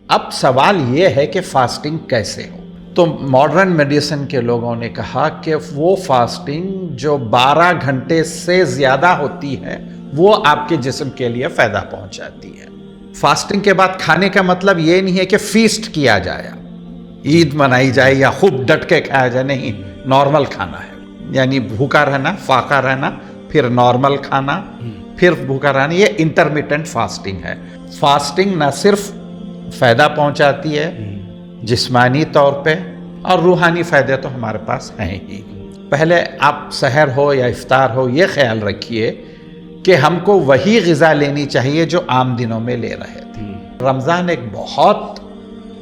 اب سوال یہ ہے کہ فاسٹنگ کیسے ہو. تو ماڈرن میڈیسن کے لوگوں نے کہا کہ وہ فاسٹنگ جو 12 گھنٹے سے زیادہ ہوتی ہے وہ آپ کے جسم کے لیے فائدہ پہنچاتی ہے. فاسٹنگ کے بعد کھانے کا مطلب یہ نہیں ہے کہ فیسٹ کیا جائے، عید منائی جائے یا خوب ڈٹ کے کھایا جائے، نہیں، نارمل کھانا ہے. یعنی بھوکا رہنا، فاقہ رہنا، پھر نارمل کھانا، پھر بھوکا رہنا، یہ انٹرمیٹنٹ فاسٹنگ ہے. فاسٹنگ نہ صرف فائدہ پہنچاتی ہے جسمانی طور پہ، اور روحانی فائدے تو ہمارے پاس ہیں ہی. پہلے آپ سحر ہو یا افطار ہو یہ خیال رکھیے کہ ہم کو وہی غذا لینی چاہیے جو عام دنوں میں لے رہے تھے. رمضان ایک بہت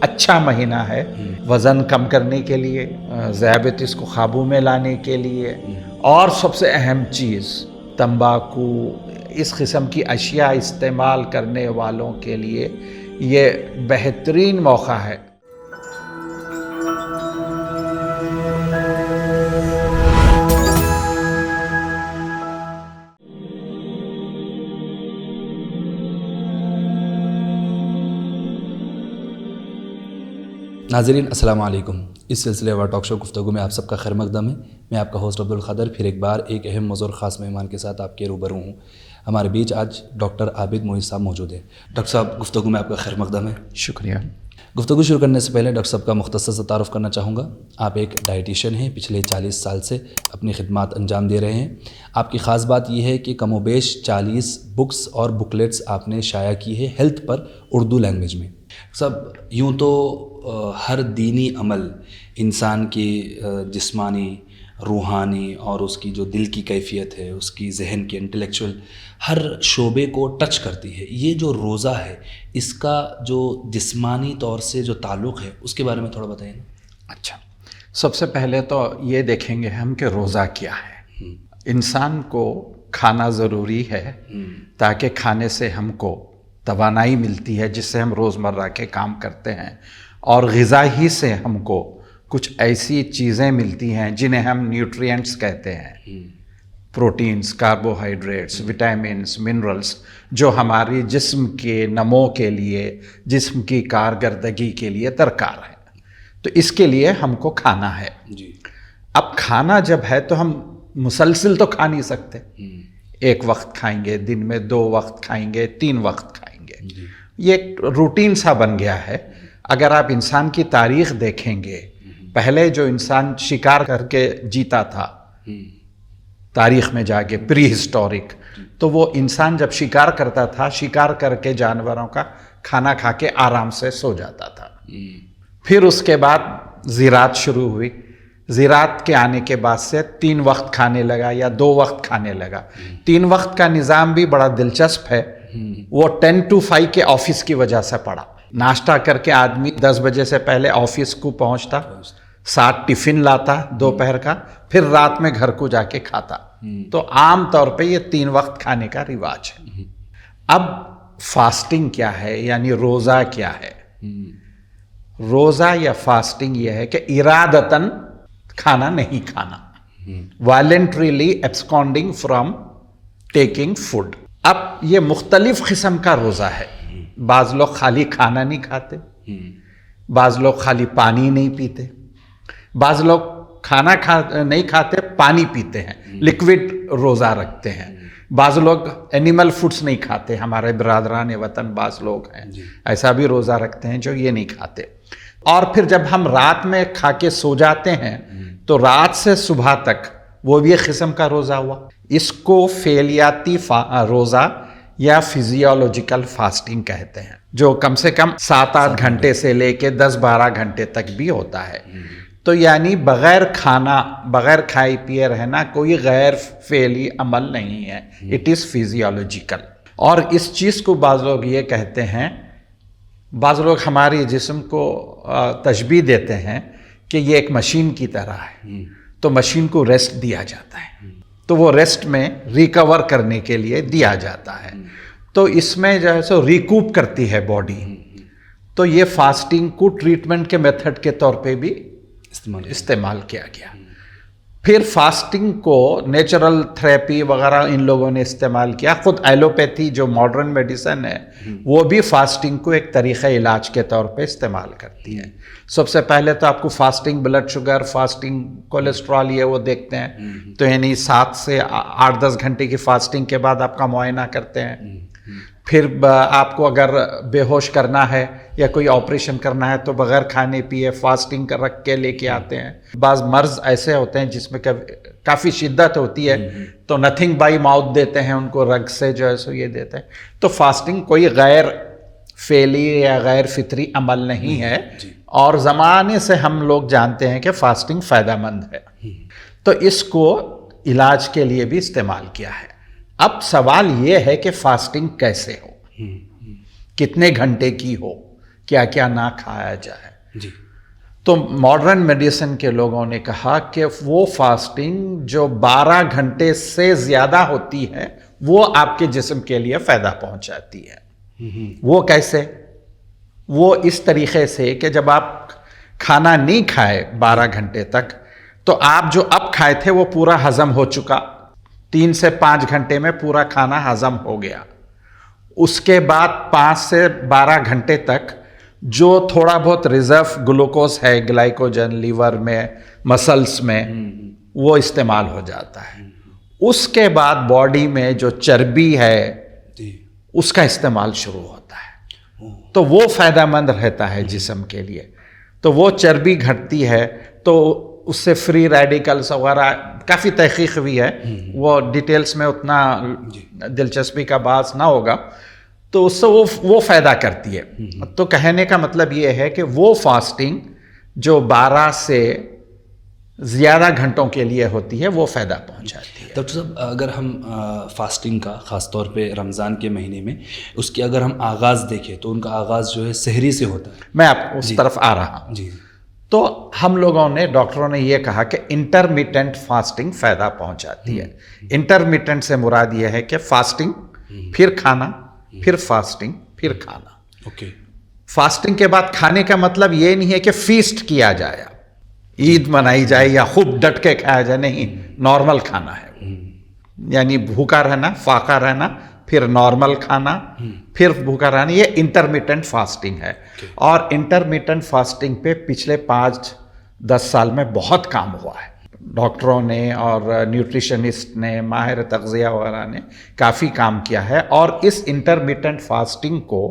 اچھا مہینہ ہے وزن کم کرنے کے لیے، ذیابیطس کو قابو میں لانے کے لیے، اور سب سے اہم چیز تمباکو اس قسم کی اشیاء استعمال کرنے والوں کے لیے یہ بہترین موقع ہے. ناظرین السلام علیکم. اس سلسلے و ٹاک شو گفتگو میں آپ سب کا خیر مقدم ہے. میں آپ کا ہوسٹ عبدالقادر پھر ایک بار ایک اہم موضوع اور خاص مہمان کے ساتھ آپ کے روبرو ہوں. ہمارے بیچ آج ڈاکٹر عابد محی صاحب موجود ہیں. ڈاکٹر صاحب گفتگو میں آپ کا خیر مقدم ہے. شکریہ. گفتگو شروع کرنے سے پہلے ڈاکٹر صاحب کا مختصر سا تعارف کرنا چاہوں گا. آپ ایک ڈائٹیشین ہیں، پچھلے 40 سال سے اپنی خدمات انجام دے رہے ہیں. آپ کی خاص بات یہ ہے کہ کم و بیش 40 بکس اور بکلیٹس آپ نے شائع کی ہے ہیلتھ پر اردو لینگویج میں. سب یوں تو ہر دینی عمل انسان کی جسمانی، روحانی اور اس کی جو دل کی کیفیت ہے، اس کی ذہن کی انٹلیکچوئل ہر شعبے کو ٹچ کرتی ہے. یہ جو روزہ ہے اس کا جو جسمانی طور سے جو تعلق ہے اس کے بارے میں تھوڑا بتائیں. اچھا، سب سے پہلے تو یہ دیکھیں گے ہم کہ روزہ کیا ہے. انسان کو کھانا ضروری ہے تاکہ کھانے سے ہم کو توانائی ملتی ہے جس سے ہم روزمرہ کے کام کرتے ہیں، اور غذا ہی سے ہم کو کچھ ایسی چیزیں ملتی ہیں جنہیں ہم نیوٹرینٹس کہتے ہیں، پروٹینز، کاربوہائیڈریٹس، وٹامنس، منرلز، جو ہماری جسم کے نمو کے لیے، جسم کی کارکردگی کے لیے درکار ہے. تو اس کے لیے ہم کو کھانا ہے. اب کھانا جب ہے تو ہم مسلسل تو کھا نہیں سکتے. ایک وقت کھائیں گے، دن میں 2 وقت کھائیں گے، 3 وقت کھائیں گے. یہ ایک روٹین سا بن گیا ہے. اگر آپ انسان کی تاریخ دیکھیں گے، پہلے جو انسان شکار کر کے جیتا تھا تاریخ میں جا کے، پری ہسٹورک، تو وہ انسان جب شکار کرتا تھا، شکار کر کے جانوروں کا کھانا کھا کے آرام سے سو جاتا تھا. پھر اس کے بعد زراعت شروع ہوئی. زراعت کے آنے کے بعد سے 3 وقت کھانے لگا یا 2 وقت کھانے لگا. 3 وقت کا نظام بھی بڑا دلچسپ ہے. وہ 10 to 5 کے آفس کی وجہ سے پڑا. ناشتہ کر کے آدمی 10 بجے سے پہلے آفس کو پہنچتا، ساتھ ٹفن لاتا دوپہر کا، پھر رات میں گھر کو جا کے کھاتا. تو عام طور پہ یہ 3 وقت کھانے کا رواج ہے. اب فاسٹنگ کیا ہے، یعنی روزہ کیا ہے؟ روزہ یا فاسٹنگ یہ ہے کہ ارادتاً کھانا نہیں کھانا، والنٹریلی ایبسکونڈنگ فرام ٹیکنگ فوڈ. اب یہ مختلف قسم کا روزہ ہے. بعض لوگ خالی کھانا نہیں کھاتے، بعض لوگ خالی پانی نہیں پیتے، بعض لوگ کھانا نہیں کھاتے، پانی پیتے ہیں، لیکوڈ روزہ رکھتے ہیں. بعض لوگ اینیمل فوڈس نہیں کھاتے. ہمارے برادران وطن بعض لوگ ہیں ایسا بھی روزہ رکھتے ہیں جو یہ نہیں کھاتے. اور پھر جب ہم رات میں کھا کے سو جاتے ہیں تو رات سے صبح تک وہ بھی ایک قسم کا روزہ ہوا. اس کو فعلیاتی روزہ یا فزیولوجیکل فاسٹنگ کہتے ہیں، جو کم سے کم 7-8 گھنٹے سے لے کے 10-12 گھنٹے تک بھی ہوتا ہے. تو یعنی بغیر کھانا، بغیر کھائے پیے رہنا کوئی غیر فعلی عمل نہیں ہے. It is physiological. اور اس چیز کو بعض لوگ یہ کہتے ہیں، بعض لوگ ہماری جسم کو تشبیہ دیتے ہیں کہ یہ ایک مشین کی طرح ہے، تو مشین کو ریسٹ دیا جاتا ہے، تو وہ ریسٹ میں ریکور کرنے کے لیے دیا جاتا ہے. تو اس میں جو ہے سو ریکوپ کرتی ہے باڈی. تو یہ فاسٹنگ کو ٹریٹمنٹ کے میتھڈ کے طور پہ بھی استعمال کیا گیا. پھر فاسٹنگ کو نیچرل تھراپی وغیرہ ان لوگوں نے استعمال کیا. خود ایلوپیتھی جو ماڈرن میڈیسن ہے وہ بھی فاسٹنگ کو ایک طریقہ علاج کے طور پہ استعمال کرتی ہے. سب سے پہلے تو آپ کو fasting blood sugar, fasting cholesterol یہ وہ دیکھتے ہیں، تو یعنی 7 سے 8-10 گھنٹے کی فاسٹنگ کے بعد آپ کا معائنہ کرتے ہیں. پھر آپ کو اگر بے ہوش کرنا ہے یا کوئی آپریشن کرنا ہے تو بغیر کھانے پیے فاسٹنگ رکھ کے لے کے آتے ہیں. بعض مرض ایسے ہوتے ہیں جس میں کافی شدت ہوتی ہے تو نتھنگ بائی ماؤتھ دیتے ہیں ان کو، رگ سے جو ہے سو یہ دیتے ہیں. تو فاسٹنگ کوئی غیر فعلی یا غیر فطری عمل نہیں ہے، اور زمانے سے ہم لوگ جانتے ہیں کہ فاسٹنگ فائدہ مند ہے، تو اس کو علاج کے لیے بھی استعمال کیا ہے. اب سوال یہ ہے کہ فاسٹنگ کیسے ہو، کتنے گھنٹے کی ہو، کیا کیا نہ کھایا جائے. تو ماڈرن میڈیسن کے لوگوں نے کہا کہ وہ فاسٹنگ جو 12 گھنٹے سے زیادہ ہوتی ہے وہ آپ کے جسم کے لیے فائدہ پہنچاتی ہے. وہ کیسے؟ وہ اس طریقے سے کہ جب آپ کھانا نہیں کھائے 12 گھنٹے تک تو آپ جو اب کھائے تھے وہ پورا ہضم ہو چکا، 3 سے 5 گھنٹے میں پورا کھانا ہضم ہو گیا. اس کے بعد 5 سے 12 گھنٹے تک جو تھوڑا بہت ریزرو گلوکوز ہے گلائکوجن لیور میں، مسلس میں، وہ استعمال ہو جاتا ہے. اس کے بعد باڈی میں جو چربی ہے اس کا استعمال شروع ہوتا ہے، تو وہ فائدہ مند رہتا ہے جسم کے لیے. تو وہ چربی گھٹتی ہے تو اس سے فری ریڈیکلز وغیرہ کافی تحقیق ہوئی ہے، وہ ڈیٹیلز میں اتنا دلچسپی کا باعث نہ ہوگا. تو اس سے وہ فائدہ کرتی ہے. تو کہنے کا مطلب یہ ہے کہ وہ فاسٹنگ جو 12 سے زیادہ گھنٹوں کے لیے ہوتی ہے وہ فائدہ پہنچاتی ہے. ڈاکٹر صاحب اگر ہم فاسٹنگ کا خاص طور پہ رمضان کے مہینے میں اس کی اگر ہم آغاز دیکھیں تو ان کا آغاز جو ہے سحری سے ہوتا ہے. میں آپ اس طرف آ رہا ہوں. تو ہم لوگوں نے، ڈاکٹروں نے یہ کہا کہ انٹرمیٹنٹ فاسٹنگ فائدہ پہنچاتی ہے. انٹرمیٹنٹ سے مراد یہ ہے کہ فاسٹنگ پھر کھانا، پھر فاسٹنگ پھر کھانا. فاسٹنگ کے بعد کھانے کا مطلب یہ نہیں ہے کہ فیسٹ کیا جائے، عید منائی جائے یا خوب ڈٹ کے کھایا جائے، نہیں، نارمل کھانا ہے. یعنی بھوکا رہنا، فاقہ رہنا، پھر نارمل کھانا، پھر بھوکا رہنا، یہ انٹرمیٹنٹ فاسٹنگ ہے. اور انٹرمیٹنٹ فاسٹنگ پہ پچھلے 5-10 سال میں بہت کام ہوا ہے. ڈاکٹروں نے اور نیوٹریشنسٹ نے، ماہر تغذیہ وغیرہ نے کافی کام کیا ہے اور اس انٹرمیٹنٹ فاسٹنگ کو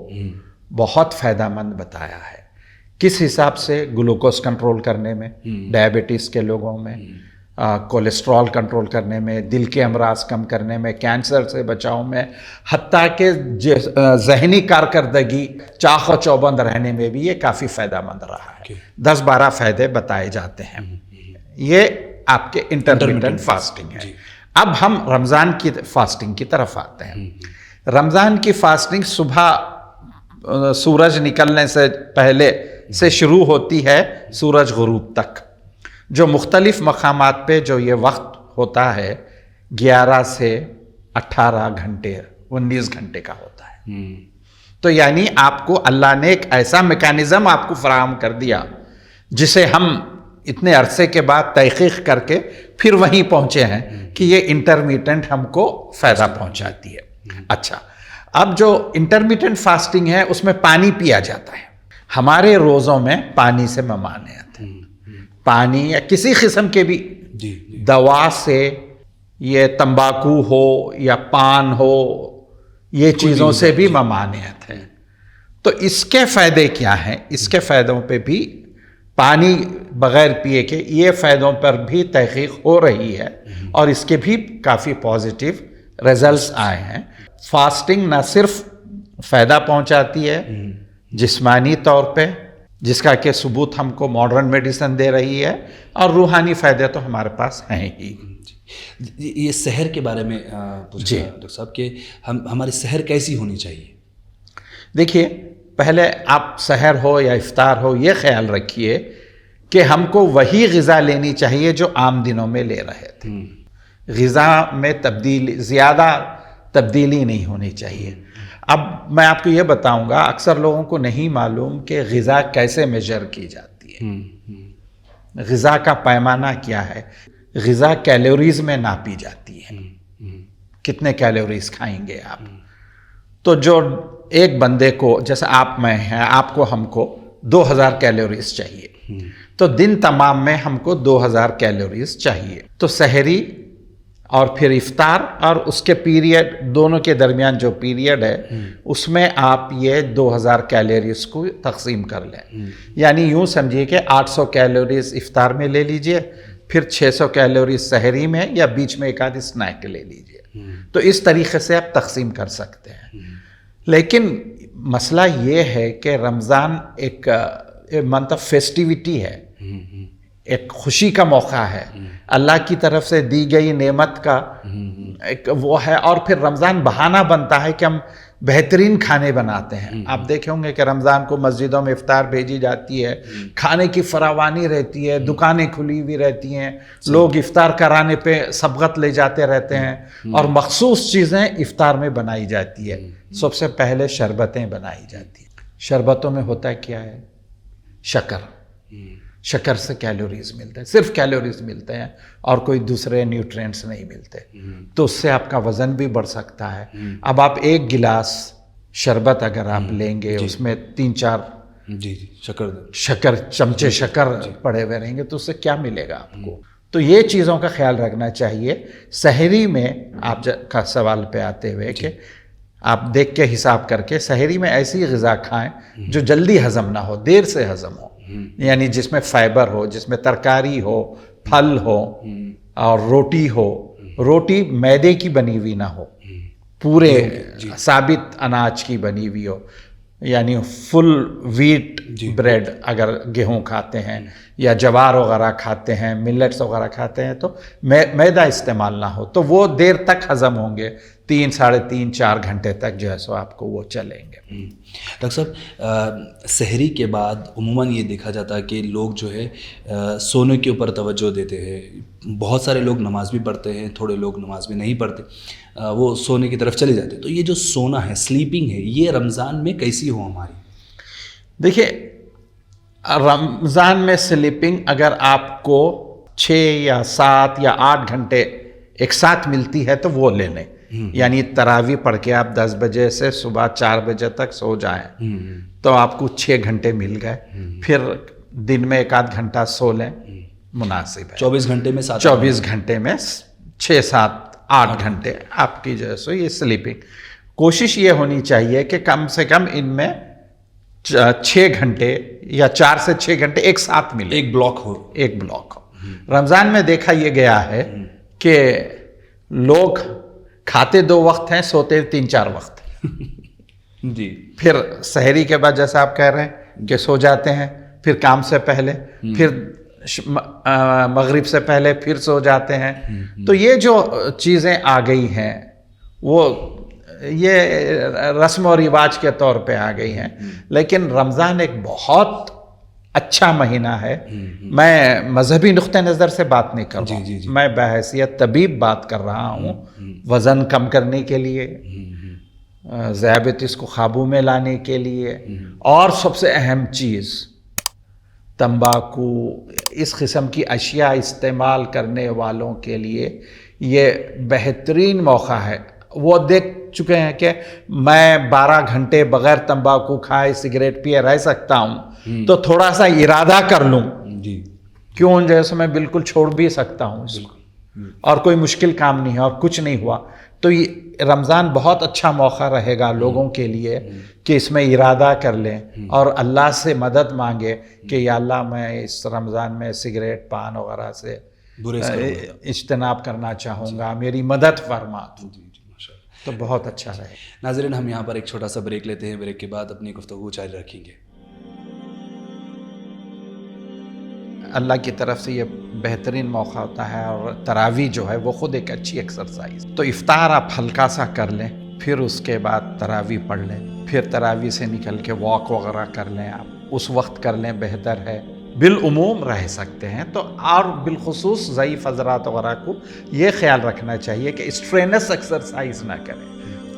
بہت فائدہ مند بتایا ہے. کس حساب سے؟ گلوکوز کنٹرول کرنے میں، ڈائبٹیز کے لوگوں میں، کولیسٹرول کنٹرول کرنے میں، دل کے امراض کم کرنے میں، کینسر سے بچاؤ میں، حتیٰ کہ ذہنی کارکردگی، چاق و چوبند رہنے میں بھی یہ کافی فائدہ مند رہا ہے. 10-12 فائدے بتائے جاتے ہیں. یہ آپ کے انٹرمیٹنٹ فاسٹنگ ہے. اب ہم رمضان کی فاسٹنگ کی طرف آتے ہیں. رمضان کی فاسٹنگ صبح سورج نکلنے سے پہلے سے شروع ہوتی ہے سورج غروب تک. جو مختلف مقامات پہ جو یہ وقت ہوتا ہے 11 سے 18 گھنٹے 19 گھنٹے کا ہوتا ہے. تو یعنی آپ کو اللہ نے ایک ایسا میکانزم آپ کو فراہم کر دیا جسے ہم اتنے عرصے کے بعد تحقیق کر کے پھر وہیں پہنچے ہیں کہ یہ انٹرمیٹنٹ ہم کو فائدہ پہنچاتی ہے. اچھا، اب جو انٹرمیٹنٹ فاسٹنگ ہے اس میں پانی پیا جاتا ہے. ہمارے روزوں میں پانی سے ممانعت ہے. پانی یا کسی قسم کے بھی دوا سے، یہ تمباکو ہو یا پان ہو، یہ چیزوں سے بھی ممانعت ہے. تو اس کے فائدے کیا ہیں؟ اس کے فائدوں پہ بھی، پانی بغیر پیے کے یہ فائدوں پر بھی تحقیق ہو رہی ہے اور اس کے بھی کافی پازیٹیو ریزلٹس آئے ہیں. فاسٹنگ نہ صرف فائدہ پہنچاتی ہے جسمانی طور پہ، جس کا کہ ثبوت ہم کو ماڈرن میڈیسن دے رہی ہے، اور روحانی فائدے تو ہمارے پاس ہیں ہی. یہ سحر کے بارے میں پوچھا ڈاکٹر صاحب کہ ہماری سحر کیسی ہونی چاہیے؟ دیکھیے، پہلے آپ سحر ہو یا افطار ہو یہ خیال رکھیے کہ ہم کو وہی غذا لینی چاہیے جو عام دنوں میں لے رہے تھے. غذا میں زیادہ تبدیلی نہیں ہونی چاہیے. اب میں آپ کو یہ بتاؤں گا، اکثر لوگوں کو نہیں معلوم کہ غذا کیسے میجر کی جاتی ہے، غذا کا پیمانہ کیا ہے. غذا کیلوریز میں ناپی جاتی ہے، کتنے کیلوریز کھائیں گے آپ. تو جو ایک بندے کو جیسے آپ میں ہیں، آپ کو ہم کو 2000 کیلوریز چاہیے، تو دن تمام میں ہم کو 2000 کیلوریز چاہیے. تو سحری اور پھر افطار اور اس کے پیریڈ دونوں کے درمیان جو پیریڈ ہے اس میں آپ یہ 2000 کیلوریز کو تقسیم کر لیں. یعنی یوں سمجھیے کہ 800 کیلوریز افطار میں لے لیجئے، پھر 600 کیلوریز سحری میں، یا بیچ میں ایک آدھ اسنیک لے لیجئے. تو اس طریقے سے آپ تقسیم کر سکتے ہیں. لیکن مسئلہ یہ ہے کہ رمضان ایک مطلب فیسٹیوٹی ہے، ایک خوشی کا موقع ہے، اللہ کی طرف سے دی گئی نعمت کا ایک وہ ہے. اور پھر رمضان بہانہ بنتا ہے کہ ہم بہترین کھانے بناتے ہیں. آپ دیکھے ہوں گے کہ رمضان کو مسجدوں میں افطار بھیجی جاتی ہے، کھانے کی فراوانی رہتی ہے، دکانیں کھلی ہوئی رہتی ہیں، لوگ افطار کرانے پہ سبقت لے جاتے رہتے ہیں، اور مخصوص چیزیں افطار میں بنائی جاتی ہے. سب سے پہلے شربتیں بنائی جاتی ہیں. شربتوں میں ہوتا کیا ہے؟ شکر. شکر سے کیلوریز ملتے ہیں، صرف کیلوریز ملتے ہیں اور کوئی دوسرے نیوٹرینٹس نہیں ملتے. تو اس سے آپ کا وزن بھی بڑھ سکتا ہے. اب آپ ایک گلاس شربت اگر آپ لیں گے، اس میں 3-4 شکر چمچے شکر پڑے ہوئے رہیں گے، تو اس سے کیا ملے گا آپ کو؟ تو یہ چیزوں کا خیال رکھنا چاہیے. سحری میں آپ کا سوال پہ آتے ہوئے کہ آپ دیکھ کے حساب کر کے سحری میں ایسی غذا کھائیں جو جلدی ہضم نہ ہو، دیر سے ہضم ہو. یعنی جس میں فائبر ہو، جس میں ترکاری ہو، پھل ہو اور روٹی ہو. روٹی میدے کی بنی ہوئی نہ ہو، پورے ثابت اناج کی بنی ہوئی ہو. یعنی فل ویٹ بریڈ اگر گیہوں کھاتے ہیں یا جوار وغیرہ کھاتے ہیں، ملٹس وغیرہ کھاتے ہیں، تو میدا استعمال نہ ہو. تو وہ دیر تک ہضم ہوں گے، 3-3.5-4 گھنٹے تک جو ہے سو آپ کو وہ چلیں گے. ڈاکٹر صاحب، سحری کے بعد عموماً یہ دیکھا جاتا ہے کہ لوگ جو ہے سونے کے اوپر توجہ دیتے ہیں. بہت سارے لوگ نماز بھی پڑھتے ہیں، تھوڑے لوگ نماز بھی نہیں پڑھتے، وہ سونے کی طرف چلے جاتے ہیں. تو یہ جو سونا ہے، سلیپنگ ہے، یہ رمضان میں کیسی ہو ہماری؟ دیکھیے، رمضان میں سلیپنگ اگر آپ کو 6 یا 7 یا 8 گھنٹے ایک ساتھ ملتی ہے تو وہ لے لیں. یعنی تراویح پڑھ کے آپ 10 بجے سے صبح 4 بجے تک سو جائیں تو آپ کو 6 گھنٹے مل گئے. پھر دن میں 1-8 گھنٹہ سو لیں، مناسب ہے. 24 گھنٹے میں 24 گھنٹے میں 6-7-8 گھنٹے آپ کی جو ہے سو یہ سلیپنگ. کوشش یہ ہونی چاہیے کہ کم سے کم ان میں 6 گھنٹے یا 4 سے 6 گھنٹے ایک ساتھ ملے، ایک بلاک ہو. رمضان میں دیکھا یہ گیا ہے کہ لوگ کھاتے 2 وقت ہیں، سوتے 3-4 وقت. جی. پھر سحری کے بعد جیسا آپ کہہ رہے ہیں کہ سو جاتے ہیں، پھر کام سے پہلے، پھر مغرب سے پہلے پھر سو جاتے ہیں. تو یہ جو چیزیں آ گئی ہیں وہ یہ رسم و رواج کے طور پہ آ گئی ہیں. لیکن رمضان ایک بہت اچھا مہینہ ہے. میں مذہبی نقطہ نظر سے بات نہیں کر رہا ہوں، میں بحیثیت طبیب بات کر رہا ہوں. وزن کم کرنے کے لیے، ذیابیطس کو قابو میں لانے کے لیے، اور سب سے اہم چیز تمباکو، اس قسم کی اشیاء استعمال کرنے والوں کے لیے یہ بہترین موقع ہے. وہ دیکھ چکے ہیں کہ میں 12 گھنٹے بغیر تمباکو کھائے سگریٹ پیے رہ سکتا ہوں، تو تھوڑا سا ارادہ کر لوں، کیوں جیسے میں بالکل چھوڑ بھی سکتا ہوں اس کو، اور کوئی مشکل کام نہیں ہے اور کچھ نہیں ہوا. تو یہ رمضان بہت اچھا موقع رہے گا لوگوں کے لیے کہ اس میں ارادہ کر لیں اور اللہ سے مدد مانگے کہ یا اللہ میں اس رمضان میں سگریٹ پان وغیرہ سے اجتناب کرنا چاہوں گا، میری مدد فرما. تو بہت اچھا رہے. ناظرین، ہم یہاں پر ایک چھوٹا سا بریک لیتے ہیں. بریک کے بعد اپنی گفتگو جاری رکھیں گے. اللہ کی طرف سے یہ بہترین موقع ہوتا ہے، اور تراویح جو ہے وہ خود ایک اچھی ایکسرسائز. تو افطار آپ ہلکا سا کر لیں، پھر اس کے بعد تراویح پڑھ لیں، پھر تراویح سے نکل کے واک وغیرہ کر لیں. آپ اس وقت کر لیں بہتر ہے. بالعموم رہ سکتے ہیں تو، اور بالخصوص ضعیف حضرات وغیرہ کو یہ خیال رکھنا چاہیے کہ اسٹرینس ایکسرسائز نہ کریں.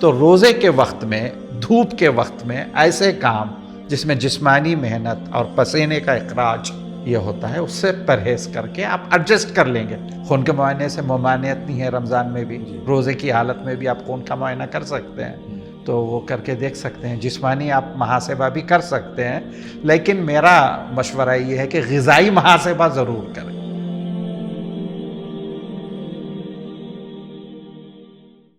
تو روزے کے وقت میں، دھوپ کے وقت میں ایسے کام جس میں جسمانی محنت اور پسینے کا اخراج یہ ہوتا ہے، اس سے پرہیز کر کے آپ ایڈجسٹ کر لیں گے. خون کے معائنے سے ممانعت نہیں ہے رمضان میں بھی، روزے کی حالت میں بھی آپ خون کا معائنہ کر سکتے ہیں، تو وہ کر کے دیکھ سکتے ہیں. جسمانی آپ محاسبہ بھی کر سکتے ہیں، لیکن میرا مشورہ یہ ہے کہ غذائی محاسبہ ضرور کریں.